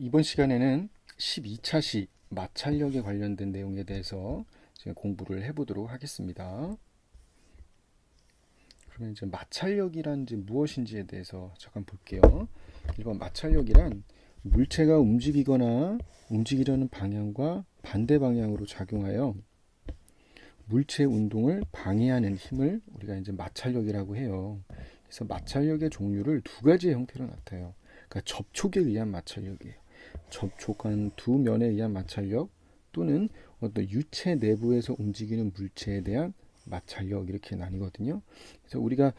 이번 시간에는 12차 시 마찰력에 관련된 내용에 대해서 제가 공부를 해보도록 하겠습니다. 그러면 이제 마찰력이란 이제 무엇인지에 대해서 잠깐 볼게요. 1번 마찰력이란 물체가 움직이거나 움직이려는 방향과 반대 방향으로 작용하여 물체의 운동을 방해하는 힘을 우리가 이제 마찰력이라고 해요. 그래서 마찰력의 종류를 두 가지의 형태로 나타내요. 그러니까 접촉에 의한 마찰력이에요. 접촉한 두 면에 의한 마찰력 또는 어떤 유체 내부에서 움직이는 물체에 대한 마찰력 이렇게 나뉘거든요. 그래서 우리가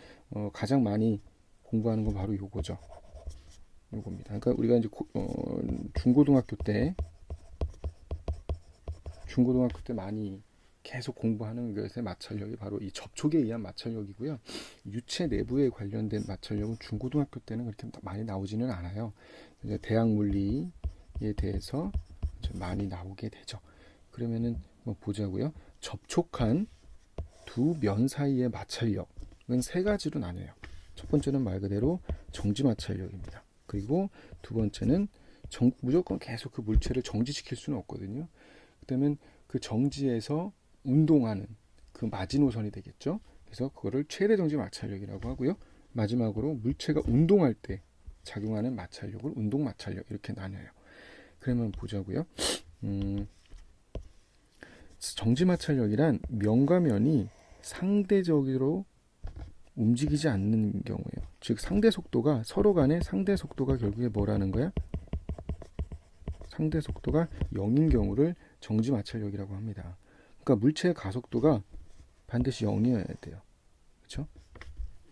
가장 많이 공부하는 건 바로 요거죠. 요겁니다. 그러니까 우리가 이제 중고등학교 때 많이 계속 공부하는 것의 마찰력이 바로 이 접촉에 의한 마찰력이고요. 유체 내부에 관련된 마찰력은 중고등학교 때는 그렇게 많이 나오지는 않아요. 이제 대학 물리에 대해서 많이 나오게 되죠. 그러면은 보자고요. 접촉한 두 면 사이의 마찰력은 세 가지로 나뉘어요. 첫 번째는 말 그대로 정지 마찰력입니다. 그리고 두 번째는 무조건 계속 그 물체를 정지시킬 수는 없거든요. 그다음에 그 정지에서 운동하는 그 마지노선이 되겠죠. 그래서 그거를 최대 정지 마찰력이라고 하고요. 마지막으로 물체가 운동할 때 작용하는 마찰력을 운동 마찰력 이렇게 나뉘어요. 그러면 보자고요. 정지 마찰력이란 면과 면이 상대적으로 움직이지 않는 경우예요. 즉 상대 속도가 서로 간의 상대 속도가 결국에 뭐라는 거야? 상대 속도가 0인 경우를 정지 마찰력이라고 합니다. 그러니까 물체의 가속도가 반드시 0이어야 돼요. 그렇죠?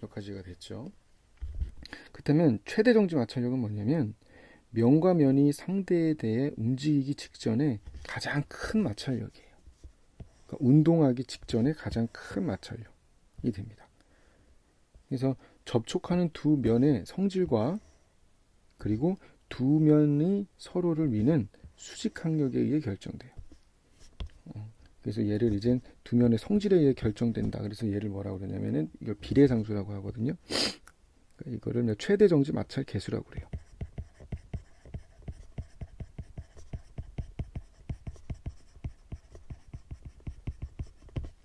여기까지가 됐죠. 그렇다면 최대 정지 마찰력은 뭐냐면 면과 면이 상대에 대해 움직이기 직전에 가장 큰 마찰력이에요. 그러니까 운동하기 직전에 가장 큰 마찰력이 됩니다. 그래서 접촉하는 두 면의 성질과 그리고 두 면이 서로를 미는 수직항력에 의해 결정돼요. 그래서 얘를 이제 두 면의 성질에 의해 결정된다. 그래서 얘를 뭐라고 그러냐면은 이걸 비례상수라고 하거든요. 그러니까 이거를 최대 정지 마찰 계수라고 그래요.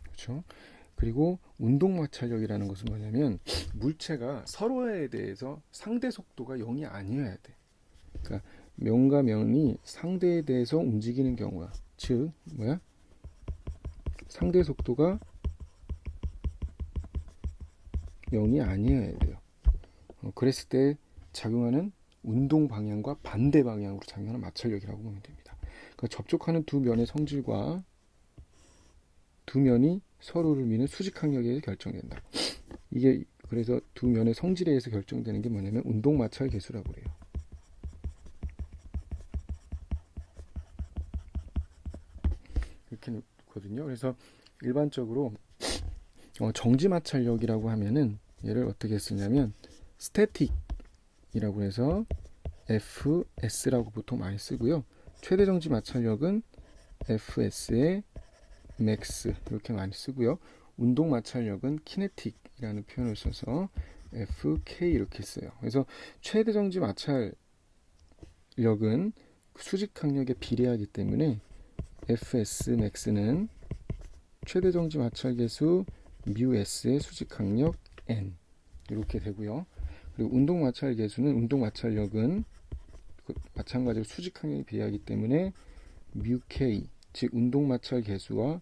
그렇죠? 그리고 운동 마찰력이라는 것은 뭐냐면 물체가 서로에 대해서 상대 속도가 0이 아니어야 돼. 그러니까 면과 면이 상대에 대해서 움직이는 경우야. 즉 상대 속도가 0이 아니어야 돼요. 그랬을 때 작용하는 운동 방향과 반대 방향으로 작용하는 마찰력이라고 보면 됩니다. 그러니까 접촉하는 두 면의 성질과 두 면이 서로를 미는 수직항력에 의해 결정된다. 이게 그래서 두 면의 성질에 의해서 결정되는 게 뭐냐면 운동 마찰 계수라고 그래요. 이렇게 놓거든요. 그래서 일반적으로 정지 마찰력이라고 하면은 얘를 어떻게 쓰냐면 스태틱이라고 해서 FS라고 보통 많이 쓰고요. 최대 정지 마찰력은 FS의 맥스 이렇게 많이 쓰고요. 운동 마찰력은 키네틱이라는 표현을 써서 FK 이렇게 써요. 그래서 최대 정지 마찰력은 수직항력에 비례하기 때문에 FS 맥스는 최대 정지 마찰 계수 μs의 수직항력 n 이렇게 되고요. 그리고 운동 마찰 계수는 운동 마찰력은 마찬가지로 수직항력에 비례하기 때문에 μk 즉 운동 마찰 계수와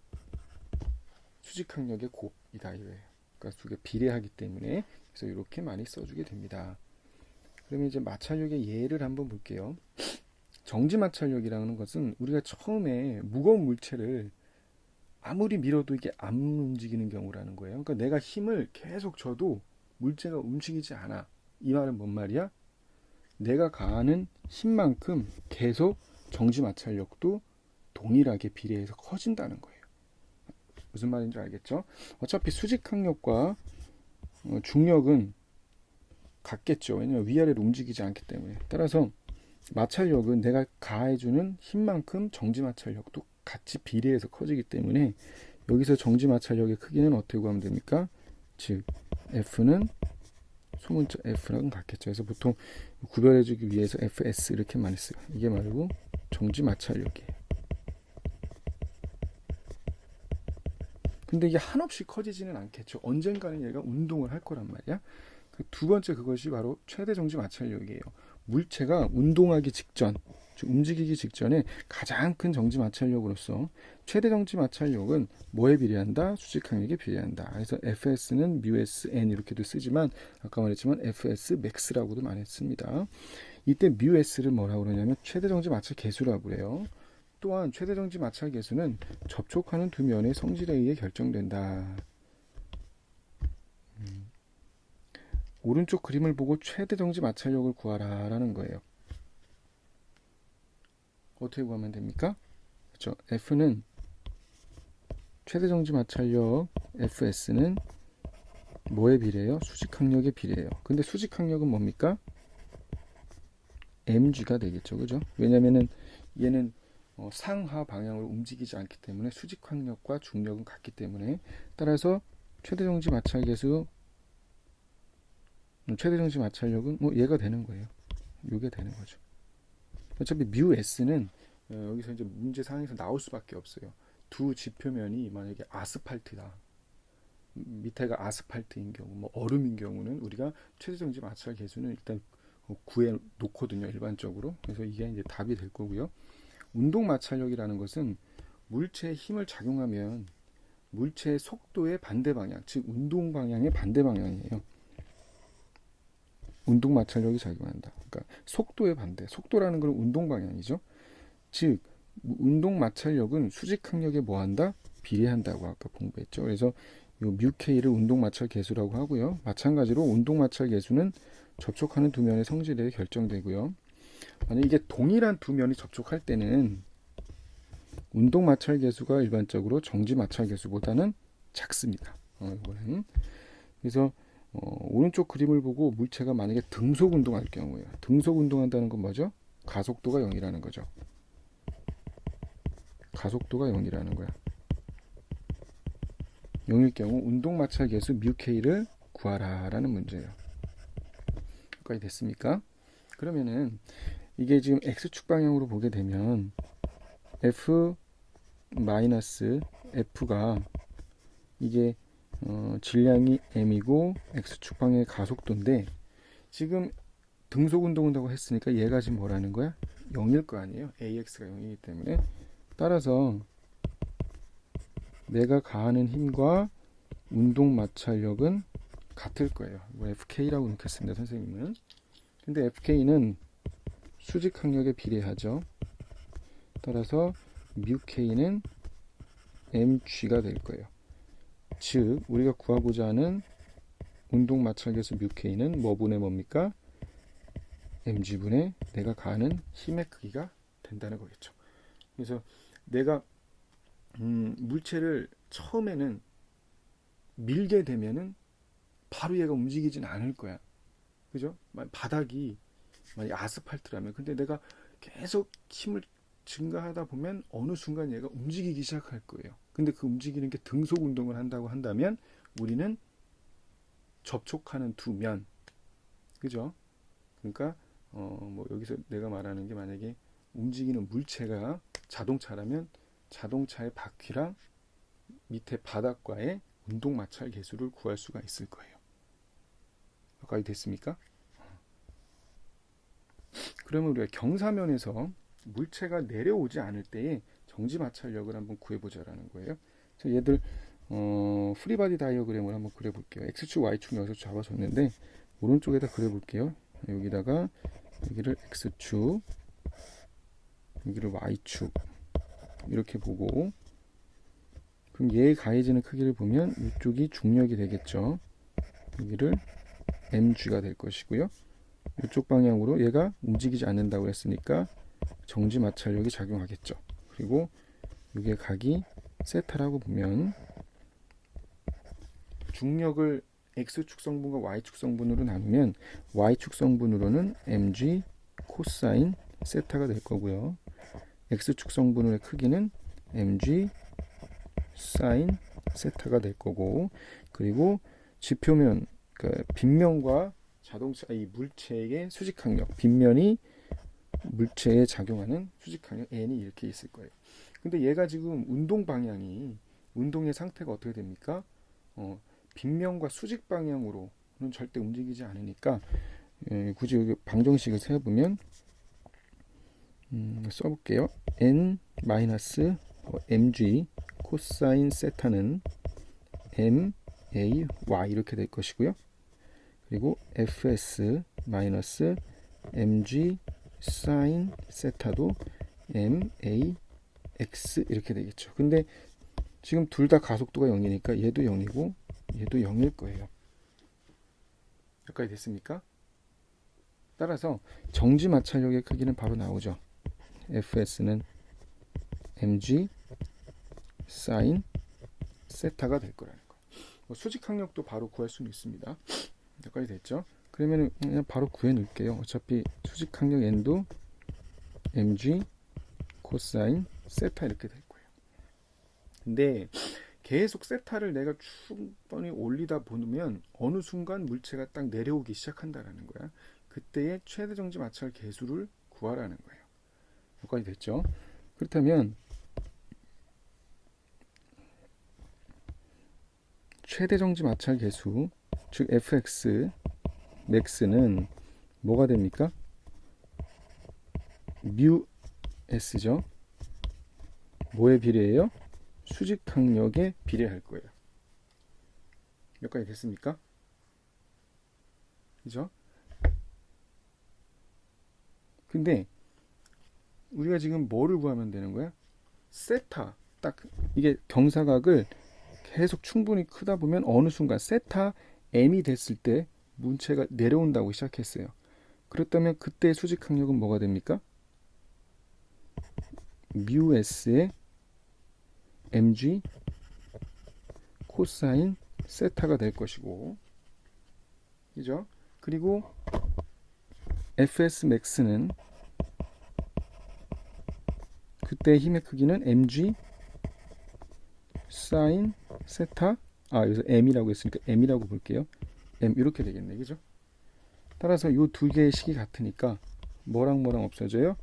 수직항력의 곱이다 이거예요. 그러니까 두 개 비례하기 때문에 그래서 이렇게 많이 써주게 됩니다. 그러면 이제 마찰력의 예를 한번 볼게요. 정지 마찰력이라는 것은 우리가 처음에 무거운 물체를 아무리 밀어도 이게 안 움직이는 경우라는 거예요. 그러니까 내가 힘을 계속 줘도 물체가 움직이지 않아. 이 말은 뭔 말이야? 내가 가하는 힘만큼 계속 정지 마찰력도 동일하게 비례해서 커진다는 거예요. 무슨 말인지 알겠죠? 어차피 수직항력과 중력은 같겠죠. 왜냐하면 위아래로 움직이지 않기 때문에. 따라서 마찰력은 내가 가해주는 힘만큼 정지 마찰력도 같이 비례해서 커지기 때문에 여기서 정지 마찰력의 크기는 어떻게 구하면 됩니까? 즉 F는 소문자 F랑은 같겠죠. 그래서 보통 구별해주기 위해서 FS 이렇게 많이 써요. 이게 말고 정지 마찰력이에요. 근데 이게 한없이 커지지는 않겠죠. 언젠가는 얘가 운동을 할 거란 말이야. 두 번째 그것이 바로 최대 정지 마찰력이에요. 물체가 운동하기 직전, 즉 움직이기 직전에 가장 큰 정지 마찰력으로서 최대 정지 마찰력은 뭐에 비례한다? 수직항력에 비례한다. 그래서 FS는 μsn 이렇게도 쓰지만 아까 말했지만 FS max라고도 많이 씁니다. 이때 μs를 뭐라고 그러냐면 최대 정지 마찰 계수라고 그래요. 또한 최대 정지 마찰 계수는 접촉하는 두 면의 성질에 의해 결정된다. 오른쪽 그림을 보고 최대 정지 마찰력을 구하라 라는 거예요. 어떻게 구하면 됩니까? 그렇죠. F는 최대 정지 마찰력 FS는 뭐에 비례해요? 수직항력에 비례해요. 근데 수직항력은 뭡니까? mg가 되겠죠. 그죠? 왜냐면은 얘는 상하 방향으로 움직이지 않기 때문에 수직항력과 중력은 같기 때문에 따라서 최대 정지 마찰 계수 최대 정지 마찰력은 얘가 되는 거예요. 이게 되는 거죠. 어차피 μs는 여기서 이제 문제 상에서 나올 수밖에 없어요. 두 지표면이 만약에 아스팔트다. 밑에가 아스팔트인 경우, 뭐 얼음인 경우는 우리가 최대 정지 마찰 계수는 일단 구해 놓거든요. 일반적으로. 그래서 이게 이제 답이 될 거고요. 운동 마찰력이라는 것은 물체에 힘을 작용하면 물체의 속도의 반대 방향, 즉 운동 방향의 반대 방향이에요. 운동 마찰력이 작용한다. 그러니까 속도의 반대. 속도라는 건 운동 방향이죠. 즉 운동 마찰력은 수직항력에 뭐한다? 비례한다고 아까 공부했죠. 그래서 이 μk를 운동 마찰 계수라고 하고요. 마찬가지로 운동 마찰 계수는 접촉하는 두 면의 성질에 의해 결정되고요. 만약 이게 동일한 두 면이 접촉할 때는 운동 마찰 계수가 일반적으로 정지 마찰 계수보다는 작습니다. 이거는. 그래서 오른쪽 그림을 보고 물체가 만약에 등속 운동할 경우에요. 등속 운동한다는 건 뭐죠? 가속도가 0이라는 거죠. 가속도가 0이라는 거야. 0일 경우 운동 마찰 계수 μk를 구하라라는 문제예요. 여기까지 됐습니까? 그러면은 이게 지금 x축 방향으로 보게 되면 f 마이너스 f가 이게 질량이 m이고 x축 방향의 가속도인데 지금 등속 운동한다고 했으니까 얘가 지금 뭐라는 거야? 0일 거 아니에요? ax가 0이기 때문에 따라서 내가 가하는 힘과 운동 마찰력은 같을 거예요. fk라고 놓겠습니다. 선생님은. 근데 fk는 수직항력에 비례하죠. 따라서 μk는 mg가 될 거예요. 즉 우리가 구하고자 하는 운동 마찰 계수 μk는 뭐분의 뭡니까? mg분의 내가 가하는 힘의 크기가 된다는 거겠죠. 그래서 내가 물체를 처음에는 밀게 되면은 바로 얘가 움직이진 않을 거야. 그죠? 바닥이 만약 아스팔트라면 근데 내가 계속 힘을 증가하다 보면 어느 순간 얘가 움직이기 시작할 거예요. 근데 그 움직이는 게 등속 운동을 한다고 한다면 우리는 접촉하는 두 면, 그죠? 그러니까 뭐 여기서 내가 말하는 게 만약에 움직이는 물체가 자동차라면 자동차의 바퀴랑 밑에 바닥과의 운동 마찰 계수를 구할 수가 있을 거예요. 여기까지 됐습니까? 그러면 우리가 경사면에서 물체가 내려오지 않을 때의 정지 마찰력을 한번 구해보자라는 거예요. 그래서 얘들 프리바디 다이어그램을 한번 그려볼게요. x축, y축 여기서 잡아줬는데 오른쪽에다 그려볼게요. 여기다가 여기를 x축, 여기를 y축 이렇게 보고 그럼 얘의 가해지는 크기를 보면 이쪽이 중력이 되겠죠. 여기를 mg가 될 것이고요. 이쪽 방향으로 얘가 움직이지 않는다고 했으니까 정지 마찰력이 작용하겠죠. 그리고 이게 각이 세타라고 보면 중력을 x축 성분과 y축 성분으로 나누면 y축 성분으로는 mg 코사인 세타가 될 거고요. x축 성분의 크기는 mg 사인 세타가 될 거고 그리고 지표면 그러니까 빗면과 이 물체의 수직 강력, 빗면이 물체에 작용하는 수직 강력 N이 이렇게 있을 거예요. 근데 얘가 지금 운동 방향이, 운동의 상태가 어떻게 됩니까? 빗면과 수직 방향으로는 절대 움직이지 않으니까, 굳이 여기 방정식을 세어보면 써볼게요. n-mg 코사인 세타는 m a y 이렇게 될 것이고요. 그리고 fs 마이너스 mg 사인 세타도 m a x 이렇게 되겠죠. 근데 지금 둘 다 가속도가 0이니까 얘도 0이고 얘도 0일 거예요. 여기까지 됐습니까? 따라서 정지 마찰력의 크기는 바로 나오죠. fs는 mg 사인 세타가 될 거라는 거. 수직 항력도 바로 구할 수는 있습니다. 여기까지 됐죠? 그러면 그냥 바로 구해 놓을게요. 어차피 수직 항력 n도 mg 코사인 세타 이렇게 될 거예요. 근데 계속 세타를 내가 충분히 올리다 보면 어느 순간 물체가 딱 내려오기 시작한다라는 거야. 그때의 최대 정지 마찰 계수를 구하라는 거예요. 여기까지 됐죠? 그렇다면 최대 정지 마찰 계수, 즉 fx max는 뭐가 됩니까? 뮤 s죠. 뭐에 비례해요? 수직 항력에 비례할 거예요. 여기까지 됐습니까? 그죠? 근데 우리가 지금 뭐를 구하면 되는 거야? 세타. 딱 이게 경사각을 계속 충분히 크다 보면 어느 순간 세타 m이 됐을 때 물체가 내려온다고 시작했어요. 그렇다면 그때 수직 항력은 뭐가 됩니까? 뮤 s의 mg 코사인 세타가 될 것이고, 그죠? 그리고 fs max는 그때 힘의 크기는 mg 사인 세타, 여기서 m이라고 했으니까 m이라고 볼게요. m 이렇게 되겠네, 그죠? 따라서 이 두 개의 식이 같으니까 뭐랑 뭐랑 없어져요?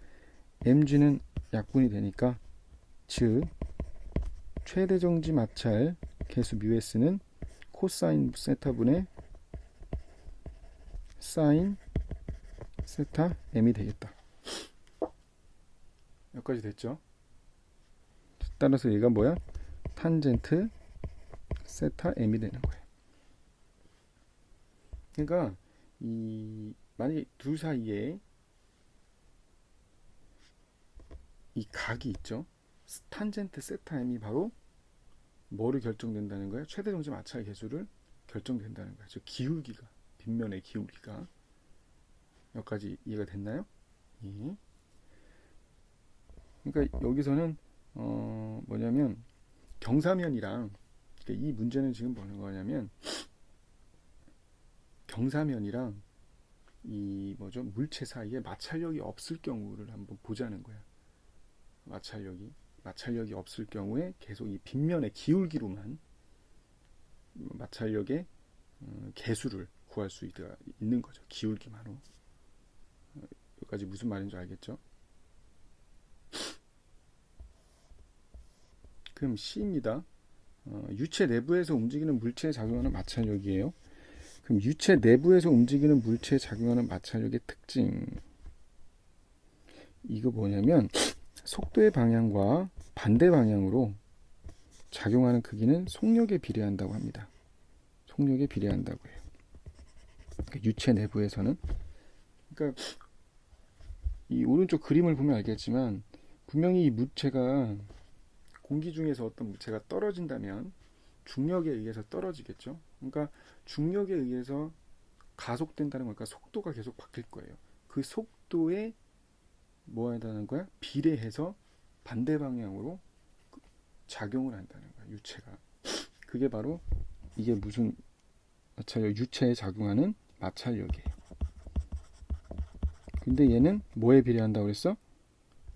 mg는 약분이 되니까, 즉 최대 정지 마찰 계수 뮤s는 코사인 세타분의 사인 세타 m이 되겠다. 여기까지 됐죠? 따라서 얘가 뭐야? 탄젠트 세타 m이 되는 거예요. 그러니까 만약에 둘 사이에 이 각이 있죠. 탄젠트 세타 m이 바로 뭐를 결정된다는 거예요? 최대 정지 마찰 계수를 결정된다는 거예요. 즉 기울기가, 빗면의 기울기가. 여기까지 이해가 됐나요? 예. 그러니까 여기서는 뭐냐면 경사면이랑, 그러니까 이 문제는 지금 뭐는 거냐면 경사면이랑 이 뭐죠, 물체 사이에 마찰력이 없을 경우를 한번 보자는 거야. 마찰력이 없을 경우에 계속 이 빗면의 기울기로만 마찰력의 계수를 구할 수 있는 거죠. 기울기만으로. 여기까지 무슨 말인지 알겠죠? 그럼 C입니다. 유체 내부에서 움직이는 물체에 작용하는 마찰력이에요. 그럼 유체 내부에서 움직이는 물체에 작용하는 마찰력의 특징, 이거 뭐냐면 속도의 방향과 반대 방향으로 작용하는 크기는 속력에 비례한다고 합니다. 속력에 비례한다고 해요. 그러니까 유체 내부에서는, 그러니까 이 오른쪽 그림을 보면 알겠지만 분명히 이 물체가, 공기 중에서 어떤 물체가 떨어진다면 중력에 의해서 떨어지겠죠. 그러니까 중력에 의해서 가속된다는 거니까 속도가 계속 바뀔 거예요. 그 속도에 뭐 한다는 거야? 비례해서 반대 방향으로 작용을 한다는 거야, 유체가. 그게 바로 이게 무슨 마찰력, 유체에 작용하는 마찰력이에요. 근데 얘는 뭐에 비례한다고 그랬어?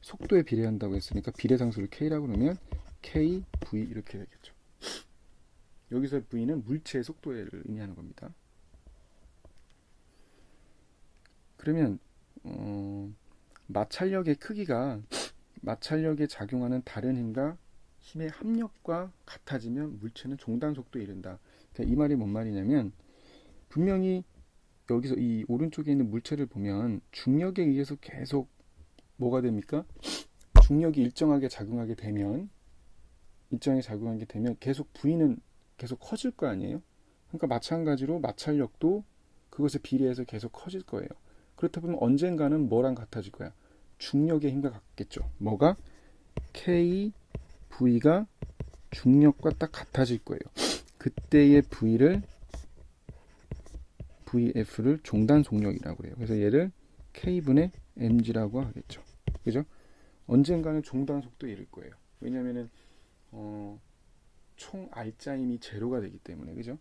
속도에 비례한다고 했으니까 비례상수를 K라고 그러면 K, V 이렇게 되겠죠. 여기서 V는 물체의 속도를 의미하는 겁니다. 그러면 마찰력의 크기가 마찰력에 작용하는 다른 힘과 힘의 합력과 같아지면 물체는 종단 속도에 이른다. 그러니까 이 말이 뭔 말이냐면 분명히 여기서 이 오른쪽에 있는 물체를 보면 중력에 의해서 계속 뭐가 됩니까? 중력이 일정하게 작용하게 되면 계속 V는 계속 커질 거 아니에요? 그러니까 마찬가지로 마찰력도 그것에 비례해서 계속 커질 거예요. 그렇다 보면 언젠가는 뭐랑 같아질 거야? 중력의 힘과 같겠죠. 뭐가? K, V가 중력과 딱 같아질 거예요. 그때의 VF를 종단 속력이라고 해요. 그래서 얘를 K분의 mg라고 하겠죠. 그죠? 언젠가는 종단 속도에 이를 거예요. 왜냐면은 총 R자 힘이 제로가 되기 때문에. 그죠?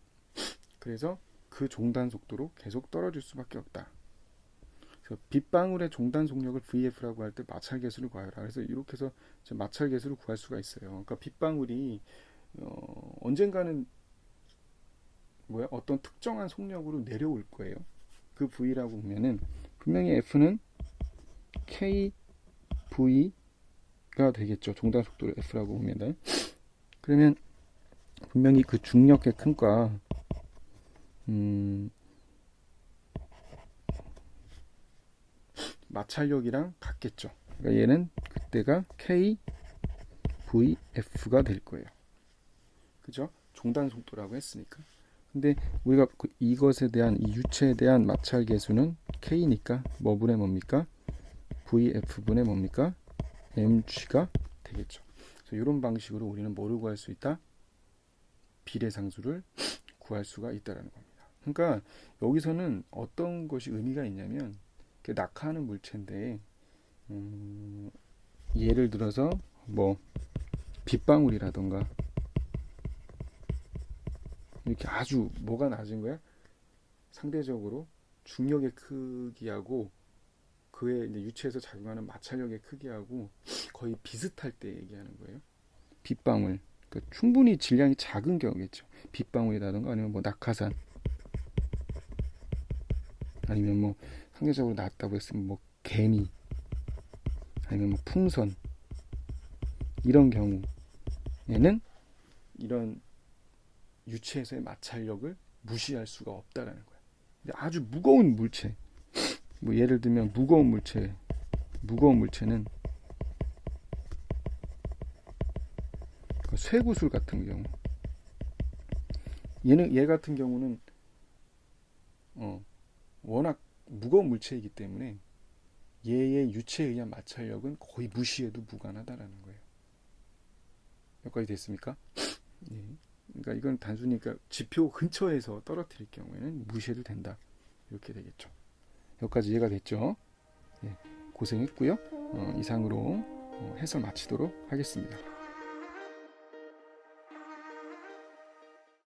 그래서 그 종단 속도로 계속 떨어질 수밖에 없다. 그래서 빗방울의 종단 속력을 VF라고 할 때 마찰 계수를 구하라. 그래서 이렇게 해서 마찰 계수를 구할 수가 있어요. 그러니까 빗방울이 언젠가는 어떤 특정한 속력으로 내려올 거예요. 그 V라고 보면은 분명히 F는 KV가 되겠죠. 종단 속도를 F라고 보면은. 그러면 분명히 그 중력의 큰과 마찰력이랑 같겠죠. 그러니까 얘는 그때가 KVF가 될 거예요. 그죠? 종단 속도라고 했으니까. 근데 우리가 이것에 대한 이 유체에 대한 마찰 계수는 K니까 뭐분의 뭡니까? VF분의 뭡니까? mg가 되겠죠. 그래서 이런 방식으로 우리는 뭐를 구할 수 있다? 비례상수를 구할 수가 있다라는 겁니다. 그러니까 여기서는 어떤 것이 의미가 있냐면 낙하하는 물체인데 예를 들어서 뭐 빗방울이라던가 이렇게 아주 뭐가 낮은 거야? 상대적으로 중력의 크기하고 그의 이제 유체에서 작용하는 마찰력의 크기하고 거의 비슷할 때 얘기하는 거예요. 빗방울. 그러니까 충분히 질량이 작은 경우겠죠. 빗방울이라든가 아니면 뭐 낙하산. 아니면 뭐 상대적으로 낮다고 했으면 뭐 개미. 아니면 뭐 풍선. 이런 경우에는 이런 유체에서의 마찰력을 무시할 수가 없다라는 거예요. 근데 아주 무거운 물체, 뭐 예를 들면 무거운 물체는 쇠구슬 같은 경우, 얘 같은 경우는 워낙 무거운 물체이기 때문에 얘의 유체에 의한 마찰력은 거의 무시해도 무관하다라는 거예요. 여기까지 됐습니까? 예. 그러니까 이건 단순히 지표 근처에서 떨어뜨릴 경우에는 무시해도 된다. 이렇게 되겠죠. 여기까지 이해가 됐죠? 예, 고생했고요. 이상으로 해설 마치도록 하겠습니다.